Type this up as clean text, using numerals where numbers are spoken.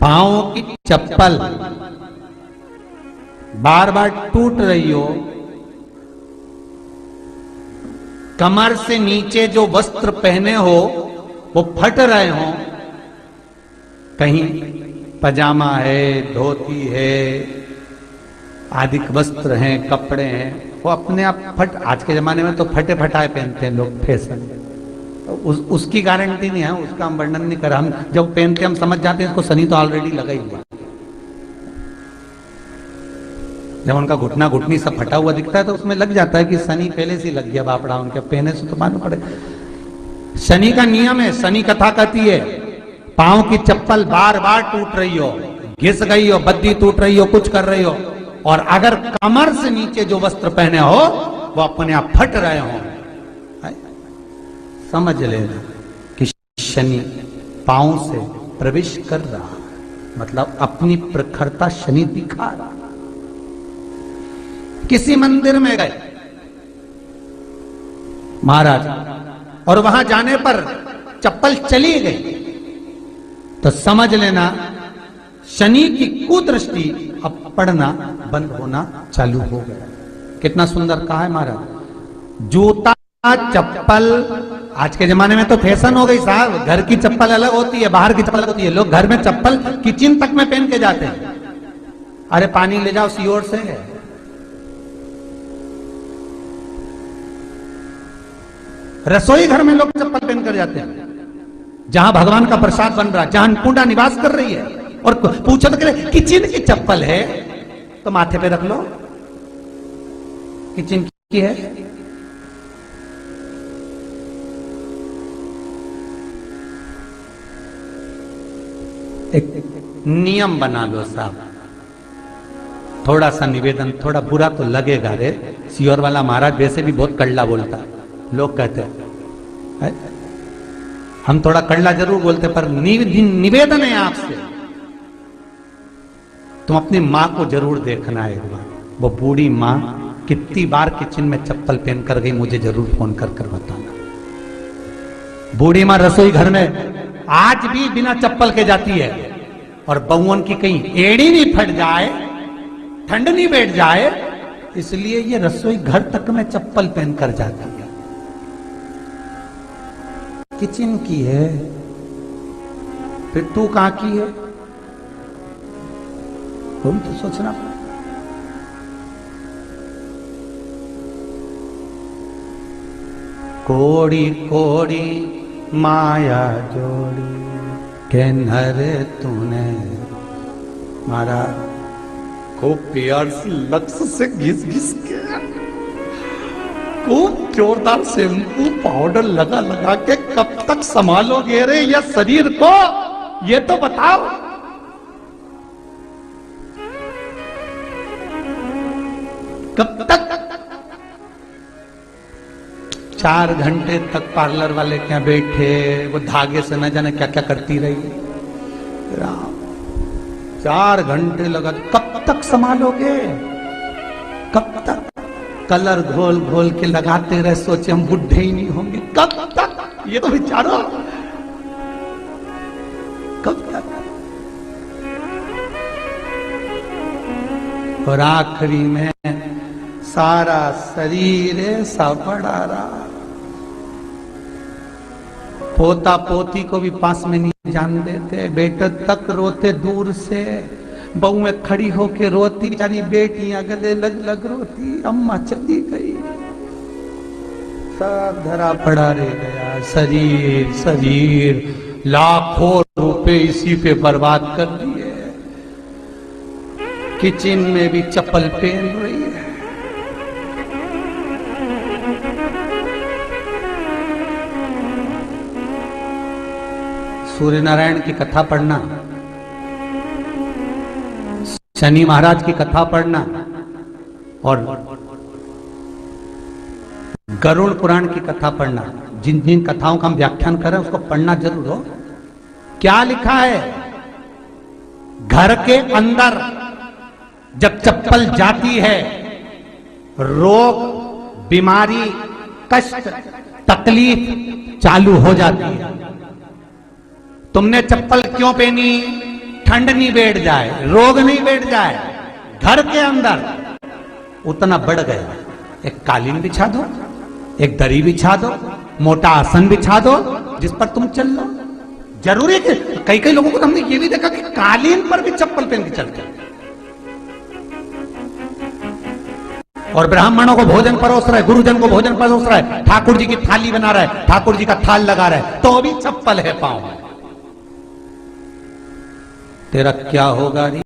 पांव की चप्पल बार बार टूट रही हो, कमर से नीचे जो वस्त्र पहने हो वो फट रहे हो, कहीं पजामा है, धोती है, आदि वस्त्र हैं, कपड़े हैं, वो अपने आप फट, आज के जमाने में तो फटे फटाए पहनते हैं लोग, फैशन, उसकी गारंटी नहीं है, उसका हम वर्णन नहीं कर रहा। हम जब पहनते हम समझ जाते हैं इसको शनि तो ऑलरेडी लगा ही हुआ। जब उनका घुटना घुटनी सब फटा हुआ दिखता है तो उसमें लग जाता है कि शनि पहले से लग गया बापड़ा, उनके पहने से तो मालूम पड़े। शनि का नियम है, शनि कथा कहती है पांव की चप्पल बार बार टूट रही हो, घिस गई हो, बद्दी टूट रही हो, कुछ कर रही हो, और अगर कमर से नीचे जो वस्त्र पहने हो वो अपने आप फट रहे हो, समझ लेना कि शनि पांव से प्रवेश कर रहा, मतलब अपनी प्रखरता शनि दिखा रहा। किसी मंदिर में गए महाराज और वहां जाने पर चप्पल चली गई तो समझ लेना शनि की कुदृष्टि अब पड़ना बंद होना चालू हो गया। कितना सुंदर कहा है महाराज। जूता चप्पल आज के जमाने में तो फैशन हो गई साहब, घर की चप्पल अलग होती है, बाहर की चप्पल अलग होती है। लोग घर में चप्पल किचन तक में पहन के जाते हैं। अरे पानी ले जाओ सीओर से, रसोई घर में लोग चप्पल पहन कर जाते हैं, जहां भगवान का प्रसाद बन रहा है, जहां अन्नपूर्णा निवास कर रही है, और पूछो तो करे किचन की चप्पल है तो माथे पे रख लो, किचन की है। एक नियम बना लो साहब, थोड़ा सा निवेदन, थोड़ा बुरा तो लगेगा रे, सियोर वाला महाराज वैसे भी बहुत कड़ला बोलता है, लोग कहते हैं हम थोड़ा कड़ला जरूर बोलते, पर निवेदन है आपसे, तुम अपनी मां को जरूर देखना है एक बार। वो बूढ़ी मां कितनी बार किचन में चप्पल पहन कर गई, मुझे जरूर फोन कर कर बताना। बूढ़ी मां रसोई घर में आज भी बिना चप्पल के जाती है, और बहुओं की कहीं एड़ी नहीं फट जाए, ठंड नहीं बैठ जाए, इसलिए ये रसोई घर तक में चप्पल पहन कर जाती है। किचन की है, फिर तू कहां की है, वो भी तो सोचना। कोड़ी कोड़ी माया जोड़ी के नर तूने, महाराज खूब प्यार से लक्ष्य से घिस घिस के, खूब जोरदार शैम्पू पाउडर लगा लगा के कब तक संभालोगे रे ये शरीर को, ये तो बताओ। कब तक? 4 घंटे तक पार्लर वाले क्या बैठे, वो धागे से न जाने क्या क्या करती रही, 4 घंटे लगा, कब तक संभालोगे, कब तक? कलर घोल घोल के लगाते रहे, सोचे हम बुढ़े ही नहीं होंगे, कब तक? ये तो विचारो कब तक? और आखिरी में सारा शरीर ऐसा बड़ा रहा, पोता पोती को भी पास में नहीं जान देते, बेटे तक रोते दूर से, बहू में खड़ी होके रोती, बेचारी बेटियां गले लग लग रोती, अम्मा चली गई, सब धरा पड़ा रह गया। शरीर शरीर लाखों रुपए इसी पे बर्बाद कर दिए, किचन में भी चप्पल पहन रही है। सूर्य नारायण की कथा पढ़ना, शनि महाराज की कथा पढ़ना, और गरुड़ पुराण की कथा पढ़ना, जिन जिन कथाओं का हम व्याख्यान कर रहे हैं उसको पढ़ना जरूर हो। क्या लिखा है? घर के अंदर जब चप्पल जाती है, रोग, बीमारी, कष्ट, तकलीफ चालू हो जाती है। तुमने चप्पल क्यों पहनी? ठंड नहीं बैठ जाए, रोग नहीं बैठ जाए घर के अंदर, उतना बढ़ गया। एक कालीन बिछा दो, एक दरी बिछा दो, मोटा आसन बिछा दो जिस पर तुम चल लो। जरूरी है कि कई कई लोगों को तो हमने ये भी देखा कि कालीन पर भी चप्पल पहन के चलते हैं। और ब्राह्मणों को भोजन परोस रहा है, गुरुजन को भोजन परोस रहा है, ठाकुर जी की थाली बना रहा है, ठाकुर जी का थाल लगा रहा है, तो भी चप्पल है पांव में। तेरा क्या होगा री?